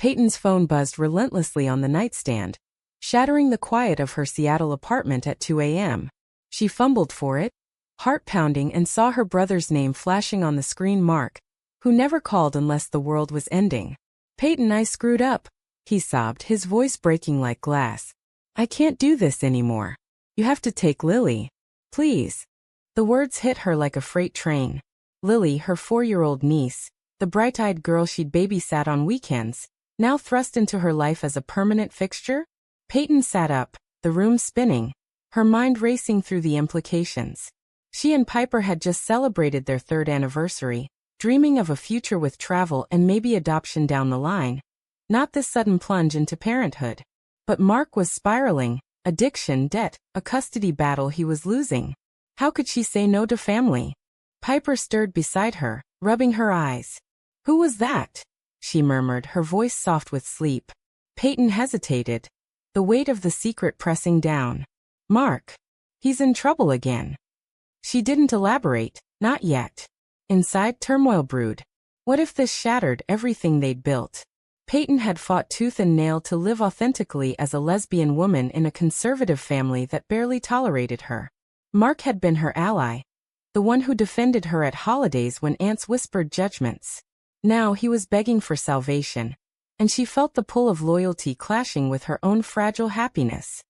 Peyton's phone buzzed relentlessly on the nightstand, shattering the quiet of her Seattle apartment at 2 a.m. She fumbled for it, heart pounding, and saw her brother's name flashing on the screen. Mark, who never called unless the world was ending. "Peyton, I screwed up," he sobbed, his voice breaking like glass. "I can't do this anymore. You have to take Lily. Please." The words hit her like a freight train. Lily, her 4-year-old niece, the bright-eyed girl she'd babysat on weekends, now thrust into her life as a permanent fixture? Peyton sat up, the room spinning, her mind racing through the implications. She and Piper had just celebrated their 3rd anniversary, dreaming of a future with travel and maybe adoption down the line. Not this sudden plunge into parenthood. But Mark was spiraling, addiction, debt, a custody battle he was losing. How could she say no to family? Piper stirred beside her, rubbing her eyes. "Who was that?" she murmured, her voice soft with sleep. Peyton hesitated, the weight of the secret pressing down. "Mark. He's in trouble again." She didn't elaborate, not yet. Inside, turmoil brewed. What if this shattered everything they'd built? Peyton had fought tooth and nail to live authentically as a lesbian woman in a conservative family that barely tolerated her. Mark had been her ally, the one who defended her at holidays when aunts whispered judgments. Now he was begging for salvation, and she felt the pull of loyalty clashing with her own fragile happiness.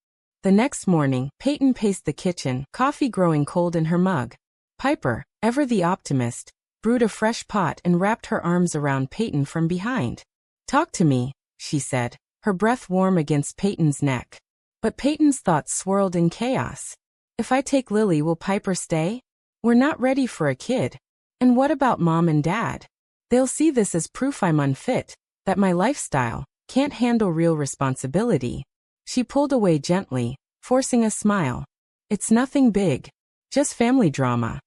The next morning, Peyton paced the kitchen, coffee growing cold in her mug. Piper, ever the optimist, brewed a fresh pot and wrapped her arms around Peyton from behind. "Talk to me," she said, her breath warm against Peyton's neck. But Peyton's thoughts swirled in chaos. "If I take Lily, will Piper stay? We're not ready for a kid. And what about Mom and Dad? They'll see this as proof I'm unfit, that my lifestyle can't handle real responsibility." She pulled away gently, forcing a smile. "It's nothing big, just family drama."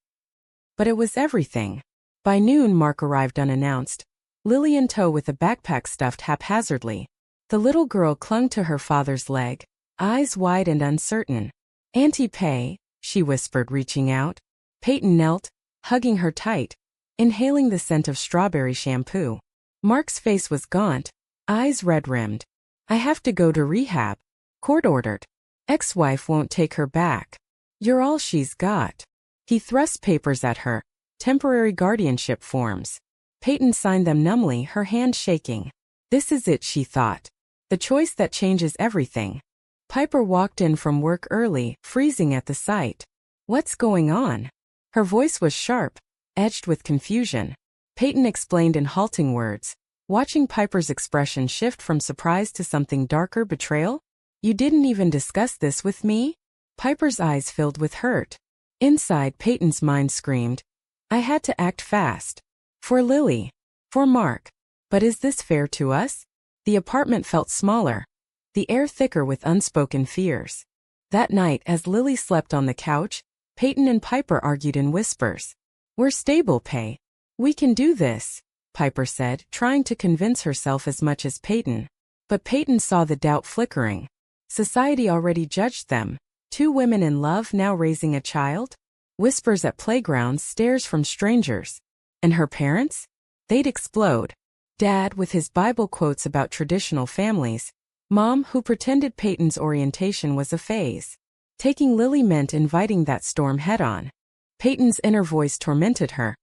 But it was everything. By noon, Mark arrived unannounced, Lily in tow with a backpack stuffed haphazardly. The little girl clung to her father's leg, eyes wide and uncertain. "Auntie Pay," she whispered, reaching out. Peyton knelt, hugging her tight, inhaling the scent of strawberry shampoo. Mark's face was gaunt, eyes red-rimmed. "I have to go to rehab. Court-ordered. Ex-wife won't take her back. You're all she's got." He thrust papers at her, temporary guardianship forms. Peyton signed them numbly, her hand shaking. This is it, she thought. The choice that changes everything. Piper walked in from work early, freezing at the sight. "What's going on?" Her voice was sharp, edged with confusion. Peyton explained in halting words, watching Piper's expression shift from surprise to something darker. "Betrayal? You didn't even discuss this with me?" Piper's eyes filled with hurt. Inside, Peyton's mind screamed, "I had to act fast. For Lily. For Mark. But is this fair to us?" The apartment felt smaller, the air thicker with unspoken fears. That night, as Lily slept on the couch, Peyton and Piper argued in whispers. "We're stable, Pay. We can do this," Piper said, trying to convince herself as much as Peyton. But Peyton saw the doubt flickering. Society already judged them. 2 women in love now raising a child? Whispers at playgrounds, stares from strangers. And her parents? They'd explode. Dad, with his Bible quotes about traditional families. Mom, who pretended Peyton's orientation was a phase. Taking Lily meant inviting that storm head-on. Peyton's inner voice tormented her.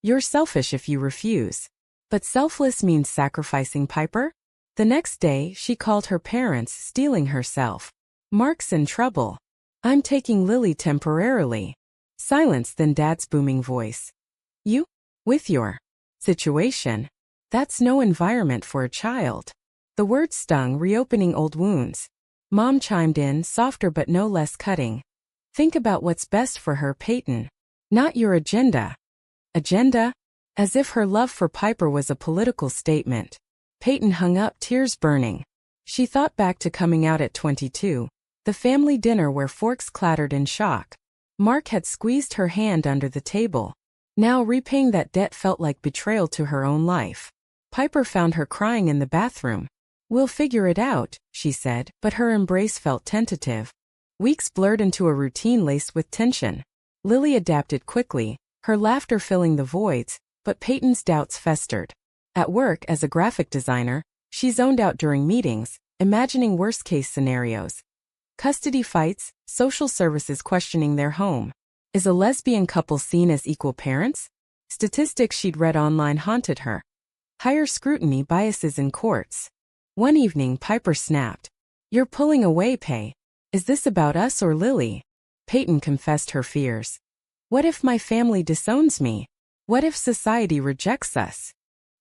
"You're selfish if you refuse." But selfless means sacrificing Piper? The next day, she called her parents, steeling herself. "Mark's in trouble. I'm taking Lily temporarily." Silence, then Dad's booming voice. "You? With your situation? That's no environment for a child." The words stung, reopening old wounds. Mom chimed in, softer but no less cutting. "Think about what's best for her, Peyton. Not your agenda." Agenda? As if her love for Piper was a political statement. Peyton hung up, tears burning. She thought back to coming out at 22, the family dinner where forks clattered in shock. Mark had squeezed her hand under the table. Now repaying that debt felt like betrayal to her own life. Piper found her crying in the bathroom. "We'll figure it out," she said, but her embrace felt tentative. Weeks blurred into a routine laced with tension. Lily adapted quickly, her laughter filling the voids, but Peyton's doubts festered. At work, as a graphic designer, She zoned out during meetings, imagining worst-case scenarios. Custody fights, social services questioning their home. Is a lesbian couple seen as equal parents? Statistics she'd read online haunted her. Higher scrutiny biases in courts. One evening, Piper snapped. "You're pulling away, Pay. Is this about us or Lily?" Peyton confessed her fears. "What if my family disowns me? What if society rejects us?"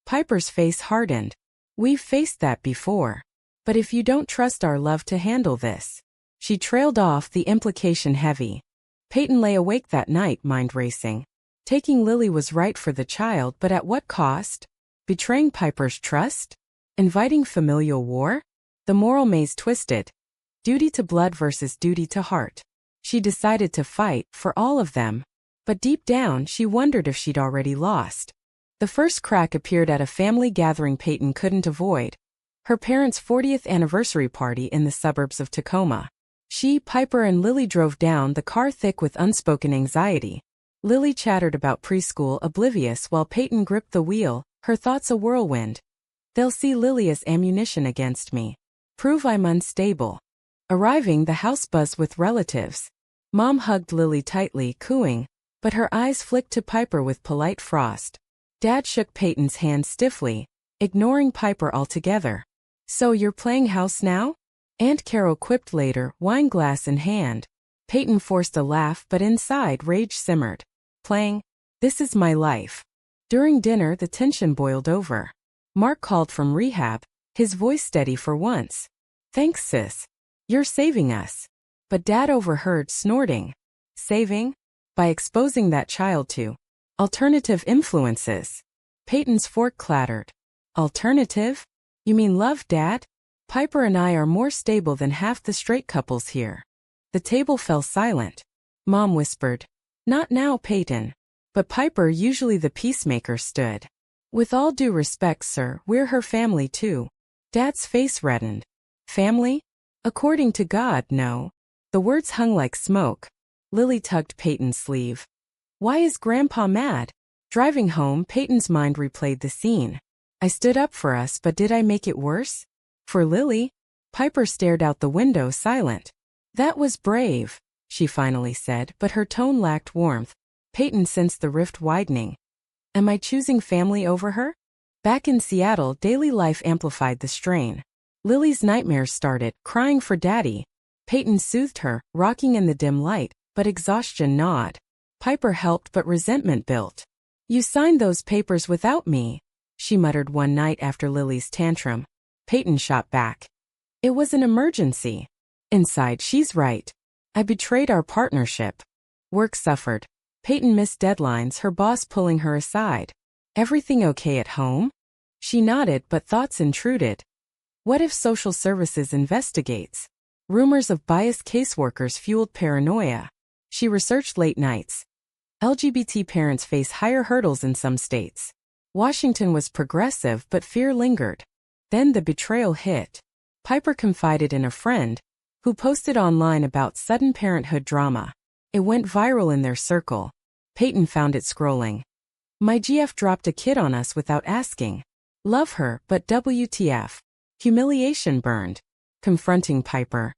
Piper's face hardened. "We've faced that before. But if you don't trust our love to handle this." She trailed off, the implication heavy. Peyton lay awake that night, mind racing. Taking Lily was right for the child, but at what cost? Betraying Piper's trust? Inviting familial war? The moral maze twisted. Duty to blood versus duty to heart. She decided to fight for all of them. But deep down, she wondered if she'd already lost. The first crack appeared at a family gathering Peyton couldn't avoid. Her parents' 40th anniversary party in the suburbs of Tacoma. She, Piper, and Lily drove down, the car thick with unspoken anxiety. Lily chattered about preschool, oblivious, while Peyton gripped the wheel, her thoughts a whirlwind. They'll see Lily as ammunition against me. Prove I'm unstable. Arriving, the house buzzed with relatives. Mom hugged Lily tightly, cooing, but her eyes flicked to Piper with polite frost. Dad shook Peyton's hand stiffly, ignoring Piper altogether. "So you're playing house now?" Aunt Carol quipped later, wine glass in hand. Peyton forced a laugh, but inside rage simmered. "Playing? This is my life." During dinner, the tension boiled over. Mark called from rehab, his voice steady for once. "Thanks, sis. You're saving us." But Dad overheard, snorting. "Saving? By exposing that child to alternative influences." Peyton's fork clattered. "Alternative? You mean love, Dad? Piper and I are more stable than half the straight couples here." The table fell silent. Mom whispered, "Not now, Peyton." But Piper, usually the peacemaker, stood. "With all due respect, sir, we're her family too." Dad's face reddened. "Family? According to God, no." The words hung like smoke. Lily tugged Peyton's sleeve. "Why is Grandpa mad?" Driving home, Peyton's mind replayed the scene. "I stood up for us, but did I make it worse? For Lily?" Piper stared out the window, silent. "That was brave," she finally said, but her tone lacked warmth. Peyton sensed the rift widening. "Am I choosing family over her?" Back in Seattle, daily life amplified the strain. Lily's nightmares started, crying for Daddy. Peyton soothed her, rocking in the dim light, but exhaustion gnawed. Piper helped, but resentment built. "You signed those papers without me," she muttered one night after Lily's tantrum. Peyton shot back. "It was an emergency." Inside, "She's right. I betrayed our partnership." Work suffered. Peyton missed deadlines, her boss pulling her aside. "Everything okay at home?" She nodded, but thoughts intruded. What if social services investigates? Rumors of biased caseworkers fueled paranoia. She researched late nights. LGBT parents face higher hurdles in some states. Washington was progressive, but fear lingered. Then the betrayal hit. Piper confided in a friend, who posted online about sudden parenthood drama. It went viral in their circle. Peyton found it scrolling. "My GF dropped a kid on us without asking. Love her, but WTF. Humiliation burned." Confronting Piper.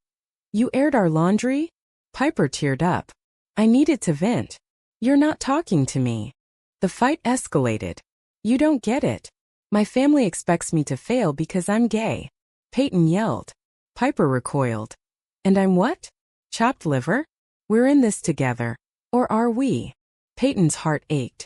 "You aired our laundry?" Piper teared up. "I needed to vent." "You're not talking to me." The fight escalated. "You don't get it. My family expects me to fail because I'm gay." Peyton yelled. Piper recoiled. "And I'm what? Chopped liver? We're in this together. Or are we?" Peyton's heart ached.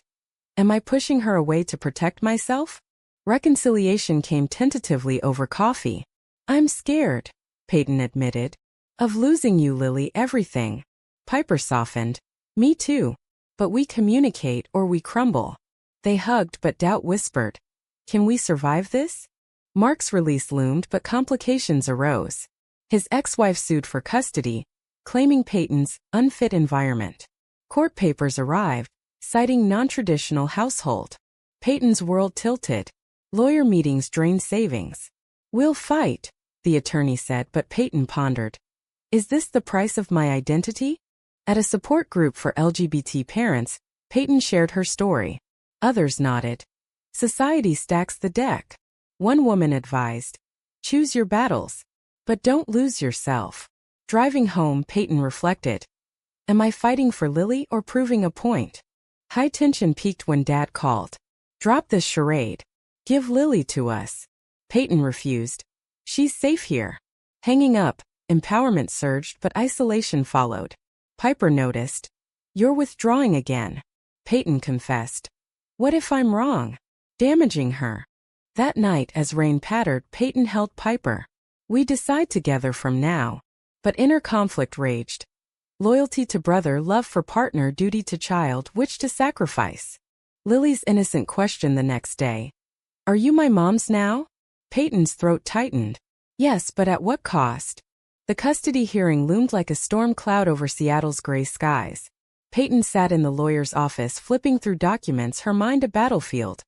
Am I pushing her away to protect myself? Reconciliation came tentatively over coffee. "I'm scared," Peyton admitted. "Of losing you, Lily, everything." Piper softened. "Me too. But we communicate or we crumble." They hugged, but doubt whispered. "Can we survive this?" Mark's release loomed, but complications arose. His ex-wife sued for custody, claiming Peyton's unfit environment. Court papers arrived, citing non-traditional household. Peyton's world tilted. Lawyer meetings drained savings. "We'll fight," the attorney said, but Peyton pondered. "Is this the price of my identity?" At a support group for LGBT parents, Peyton shared her story. Others nodded. Society stacks the deck. One woman advised, choose your battles, but don't lose yourself. Driving home, Peyton reflected, am I fighting for Lily or proving a point? High tension peaked when Dad called. Drop this charade. Give Lily to us. Peyton refused. She's safe here. Hanging up, empowerment surged but isolation followed. Piper noticed. You're withdrawing again. Peyton confessed. What if I'm wrong? Damaging her. That night as rain pattered, Peyton held Piper. We decide together from now. But inner conflict raged. Loyalty to brother, love for partner, duty to child, which to sacrifice? Lily's innocent question the next day. Are you my mom's now? Peyton's throat tightened. Yes, but at what cost? The custody hearing loomed like a storm cloud over Seattle's gray skies. Peyton sat in the lawyer's office flipping through documents, her mind a battlefield.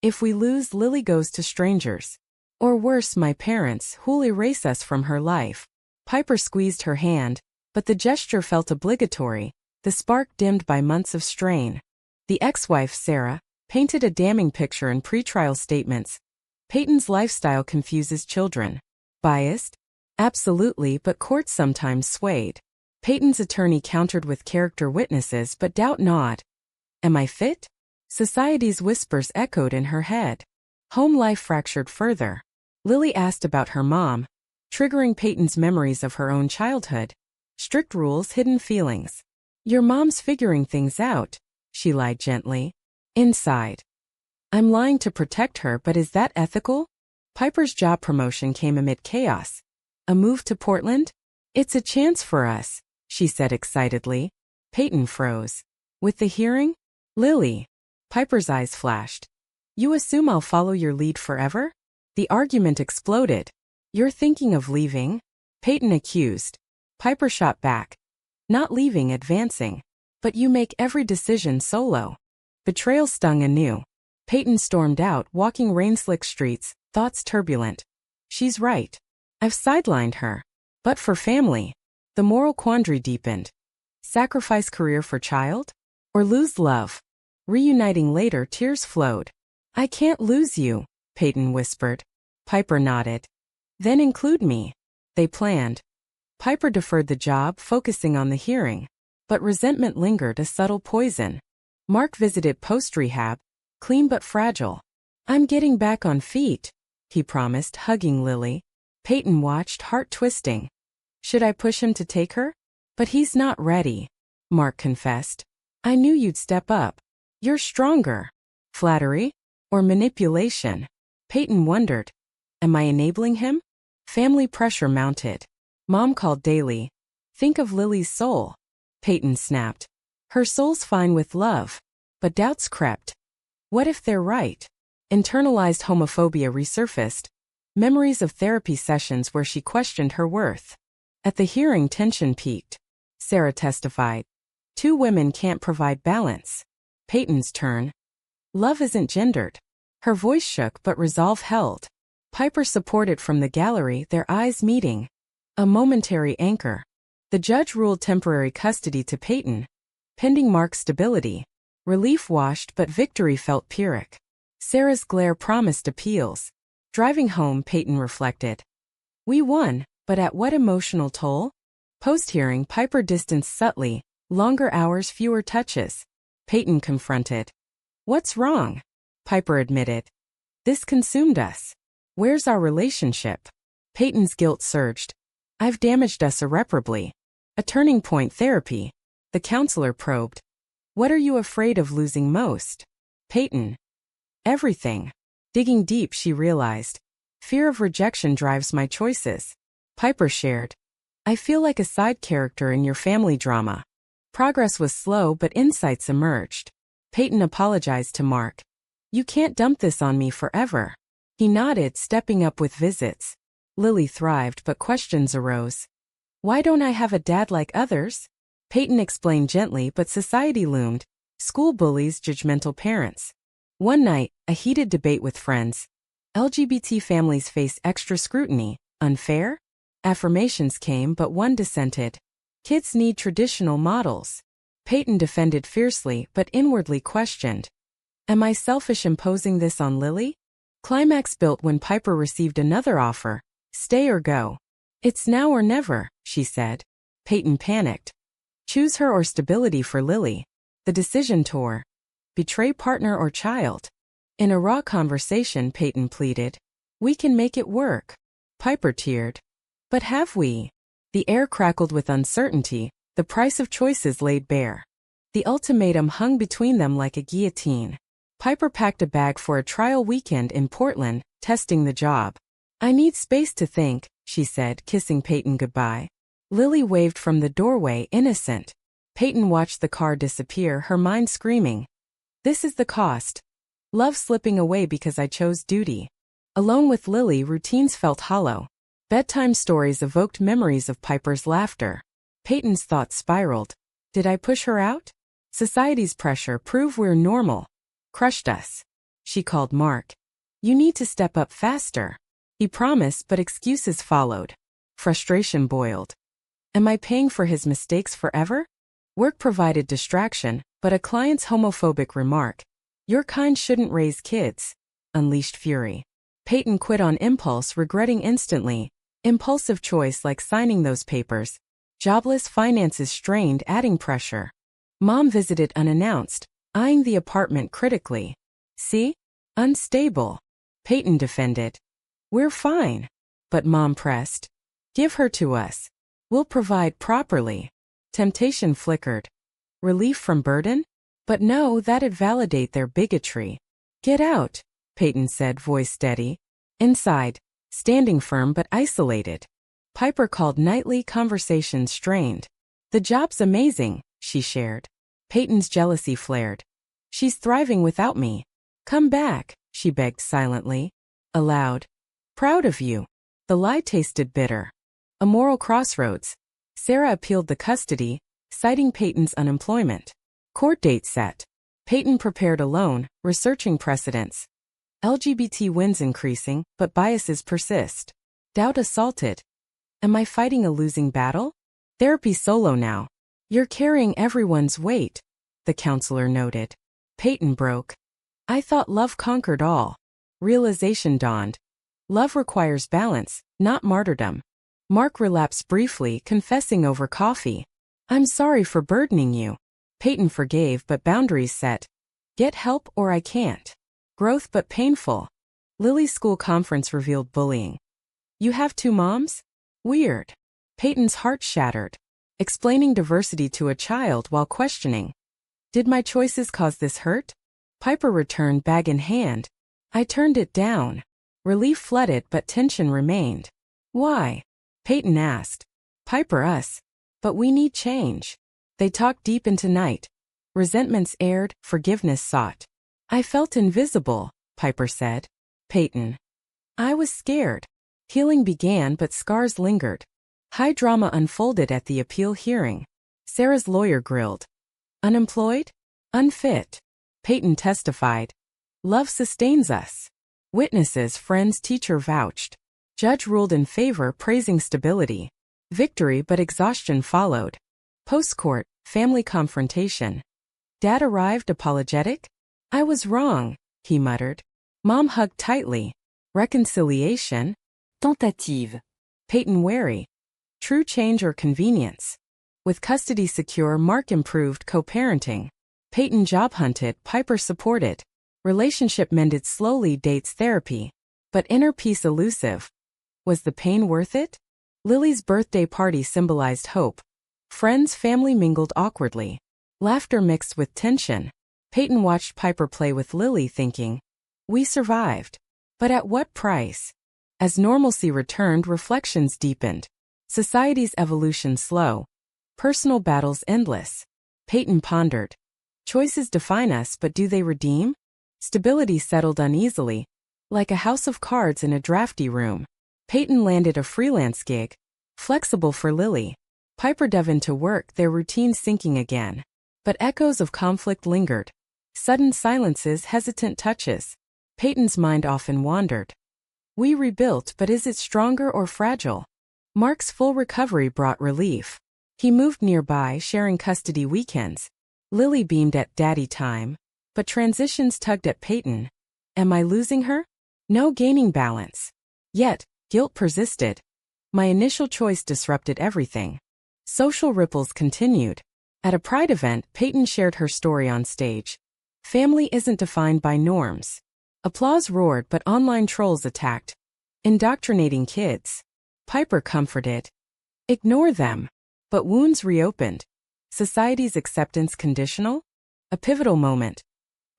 If we lose, Lily goes to strangers. Or worse, my parents, who'll erase us from her life. Piper squeezed her hand, but the gesture felt obligatory, the spark dimmed by months of strain. The ex-wife, Sarah, painted a damning picture in pretrial statements. Peyton's lifestyle confuses children. Biased? Absolutely, but courts sometimes swayed. Peyton's attorney countered with character witnesses, but doubt not. Am I fit? Society's whispers echoed in her head. Home life fractured further. Lily asked about her mom, triggering Peyton's memories of her own childhood. Strict rules, hidden feelings. Your mom's figuring things out, she lied gently. Inside. I'm lying to protect her, but is that ethical? Piper's job promotion came amid chaos. A move to Portland? It's a chance for us, she said excitedly. Peyton froze. With the hearing? Lily. Piper's eyes flashed. You assume I'll follow your lead forever? The argument exploded. You're thinking of leaving? Peyton accused. Piper shot back. Not leaving, advancing. But you make every decision solo. Betrayal stung anew. Peyton stormed out, walking rain-slick streets, thoughts turbulent. She's right. I've sidelined her. But for family. The moral quandary deepened. Sacrifice career for child? Or lose love? Reuniting later, tears flowed. I can't lose you, Peyton whispered. Piper nodded. Then include me. They planned. Piper deferred the job, focusing on the hearing. But resentment lingered, a subtle poison. Mark visited post-rehab, clean but fragile. I'm getting back on feet, he promised, hugging Lily. Peyton watched, heart twisting. Should I push him to take her? But he's not ready, Mark confessed. I knew you'd step up. You're stronger. Flattery? Or manipulation? Peyton wondered. Am I enabling him? Family pressure mounted. Mom called daily. Think of Lily's soul. Peyton snapped. Her soul's fine with love. But doubts crept. What if they're right? Internalized homophobia resurfaced. Memories of therapy sessions where she questioned her worth. At the hearing, tension peaked. Sarah testified. Two women can't provide balance. Peyton's turn. Love isn't gendered. Her voice shook but resolve held. Piper supported from the gallery, their eyes meeting. A momentary anchor. The judge ruled temporary custody to Peyton. Pending Mark's stability. Relief washed but victory felt pyrrhic. Sarah's glare promised appeals. Driving home, Peyton reflected. We won, but at what emotional toll? Post-hearing, Piper distanced subtly. Longer hours, fewer touches. Peyton confronted. What's wrong? Piper admitted. This consumed us. Where's our relationship? Peyton's guilt surged. I've damaged us irreparably. A turning point, therapy. The counselor probed. What are you afraid of losing most? Peyton. Everything. Digging deep, she realized. Fear of rejection drives my choices. Piper shared. I feel like a side character in your family drama. Progress was slow but insights emerged. Peyton apologized to Mark. You can't dump this on me forever. He nodded, stepping up with visits. Lily thrived, but questions arose. Why don't I have a dad like others? Peyton explained gently, but society loomed. School bullies, judgmental parents. One night, a heated debate with friends. LGBT families face extra scrutiny. Unfair? Affirmations came, but one dissented. Kids need traditional models. Peyton defended fiercely, but inwardly questioned. Am I selfish imposing this on Lily? Climax built when Piper received another offer. Stay or go. It's now or never, she said. Peyton panicked. Choose her or stability for Lily. The decision tore. Betray partner or child. In a raw conversation, Peyton pleaded. We can make it work. Piper teared. But have we? The air crackled with uncertainty, the price of choices laid bare. The ultimatum hung between them like a guillotine. Piper packed a bag for a trial weekend in Portland, testing the job. I need space to think, she said, kissing Peyton goodbye. Lily waved from the doorway, innocent. Peyton watched the car disappear, her mind screaming. This is the cost. Love slipping away because I chose duty. Alone with Lily, routines felt hollow. Bedtime stories evoked memories of Piper's laughter. Peyton's thoughts spiraled. Did I push her out? Society's pressure, prove we're normal, crushed us. She called Mark. You need to step up faster. He promised, but excuses followed. Frustration boiled. Am I paying for his mistakes forever? Work provided distraction, but a client's homophobic remark, your kind shouldn't raise kids, unleashed fury. Peyton quit on impulse, regretting instantly. Impulsive choice like signing those papers. Jobless, finances strained, adding pressure. Mom visited unannounced, eyeing the apartment critically. See? Unstable. Peyton defended. We're fine. But Mom pressed. Give her to us. We'll provide properly. Temptation flickered. Relief from burden? But no, that'd validate their bigotry. Get out, Peyton said, voice steady. Inside, standing firm but isolated. Piper called nightly, conversations strained. The job's amazing, she shared. Peyton's jealousy flared. She's thriving without me. Come back, she begged silently. Aloud. Proud of you. The lie tasted bitter. A moral crossroads. Sarah appealed the custody, citing Peyton's unemployment. Court date set. Peyton prepared alone, researching precedents. LGBT wins increasing, but biases persist. Doubt assaulted. Am I fighting a losing battle? Therapy solo now. You're carrying everyone's weight, the counselor noted. Peyton broke. I thought love conquered all. Realization dawned. Love requires balance, not martyrdom. Mark relapsed briefly, confessing over coffee. I'm sorry for burdening you. Peyton forgave, but boundaries set. Get help or I can't. Growth but painful. Lily's school conference revealed bullying. You have two moms? Weird. Peyton's heart shattered. Explaining diversity to a child while questioning. Did my choices cause this hurt? Piper returned, bag in hand. I turned it down. Relief flooded, but tension remained. Why? Peyton asked. Piper us. But we need change. They talked deep into night. Resentments aired, forgiveness sought. I felt invisible, Piper said. Peyton. I was scared. Healing began, but scars lingered. High drama unfolded at the appeal hearing. Sarah's lawyer grilled. Unemployed? Unfit. Peyton testified. Love sustains us. Witnesses, friends, teacher vouched. Judge ruled in favor, praising stability. Victory but exhaustion followed. Post-court, family confrontation. Dad arrived apologetic? I was wrong, he muttered. Mom hugged tightly. Reconciliation? Tentative. Peyton wary. True change or convenience? With custody secure, Mark improved co-parenting. Peyton job hunted, Piper supported. Relationship mended slowly, dates therapy. But inner peace elusive. Was the pain worth it? Lily's birthday party symbolized hope. Friends, family mingled awkwardly. Laughter mixed with tension. Peyton watched Piper play with Lily, thinking, we survived. But at what price? As normalcy returned, reflections deepened. Society's evolution slow. Personal battles endless. Peyton pondered. Choices define us, but do they redeem? Stability settled uneasily. Like a house of cards in a drafty room. Peyton landed a freelance gig. Flexible for Lily. Piper dove into work, their routine sinking again. But echoes of conflict lingered. Sudden silences, hesitant touches. Peyton's mind often wandered. We rebuilt, but is it stronger or fragile? Mark's full recovery brought relief. He moved nearby, sharing custody weekends. Lily beamed at daddy time. But transitions tugged at Peyton. Am I losing her? No gaining balance. Yet, guilt persisted. My initial choice disrupted everything. Social ripples continued. At a Pride event, Peyton shared her story on stage. Family isn't defined by norms. Applause roared, but online trolls attacked. Indoctrinating kids. Piper comforted. Ignore them. But wounds reopened. Society's acceptance conditional? A pivotal moment.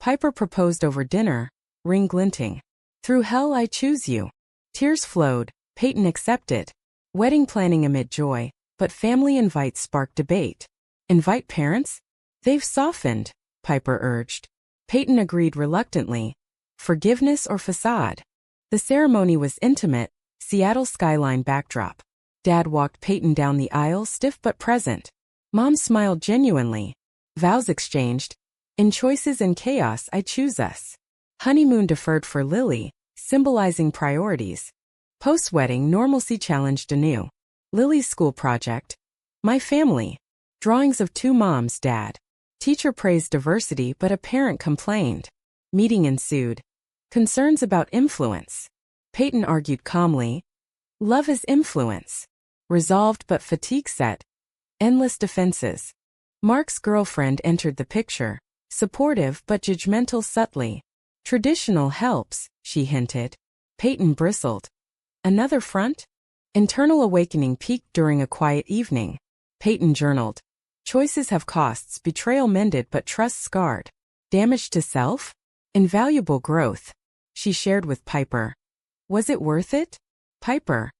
Piper proposed over dinner, ring glinting. Through hell I choose you. Tears flowed, Peyton accepted. Wedding planning amid joy, but family invites sparked debate. Invite parents? They've softened, Piper urged. Peyton agreed reluctantly. Forgiveness or facade? The ceremony was intimate, Seattle skyline backdrop. Dad walked Peyton down the aisle, stiff but present. Mom smiled genuinely. Vows exchanged. In choices and chaos, I choose us. Honeymoon deferred for Lily, symbolizing priorities. Post-wedding normalcy challenged anew. Lily's school project. My family. Drawings of two moms, dad. Teacher praised diversity, but a parent complained. Meeting ensued. Concerns about influence. Peyton argued calmly. Love is influence. Resolved but fatigue set. Endless defenses. Mark's girlfriend entered the picture. Supportive but judgmental subtly. Traditional helps, she hinted. Peyton bristled. Another front? Internal awakening peaked during a quiet evening. Peyton journaled. Choices have costs, betrayal mended but trust scarred. Damage to self? Invaluable growth. She shared with Piper. Was it worth it? Piper.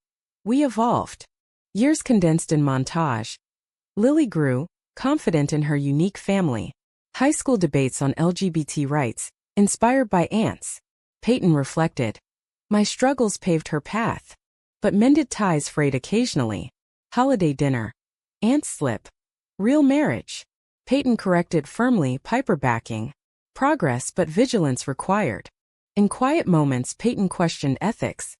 We evolved. Years condensed in montage. Lily grew, confident in her unique family. High school debates on LGBT rights, inspired by aunts. Peyton reflected. My struggles paved her path. But mended ties frayed occasionally. Holiday dinner. Aunt slip. Real marriage. Peyton corrected firmly, Piper backing. Progress but vigilance required. In quiet moments, Peyton questioned ethics.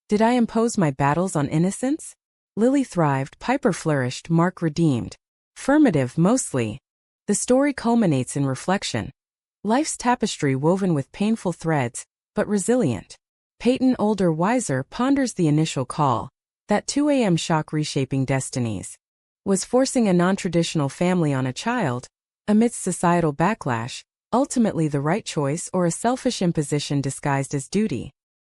Did I impose my battles on innocence? Lily thrived, Piper flourished, Mark redeemed. Formative mostly. The story culminates in reflection. Life's tapestry woven with painful threads, but resilient. Peyton, older, wiser, ponders the initial call. That 2 a.m. shock reshaping destinies. Was forcing a non-traditional family on a child, amidst societal backlash, ultimately the right choice or a selfish imposition disguised as duty?